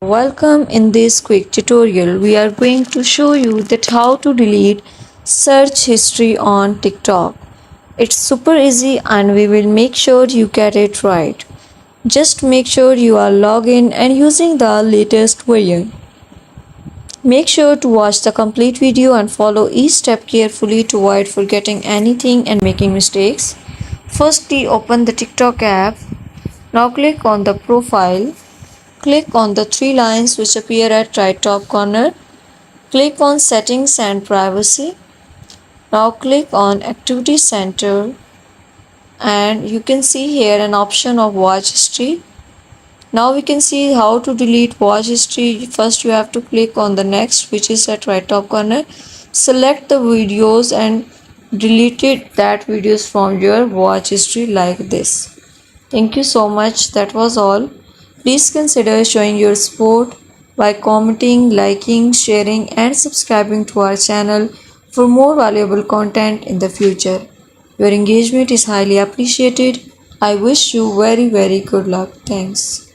Welcome. In this quick tutorial we are going to show you that how to delete search history on TikTok. It's super easy and we will make sure you get it right. Just make sure you are logged in and using the latest version. Make sure to watch the complete video and follow each step carefully to avoid forgetting anything and making mistakes. Firstly, open the TikTok app. Now click on the profile. Click on the three lines which appear at right top corner. Click on Settings and Privacy. Now click on Activity Center and you can see here an option of watch history. Now we can see how to delete watch history. First you have to click on the next which is at right top corner. Select the videos and delete that videos from your watch history like this. Thank you so much. That was all. Please consider showing your support by commenting, liking, sharing and subscribing to our channel for more valuable content in the future. Your engagement is highly appreciated. I wish you very good luck. Thanks.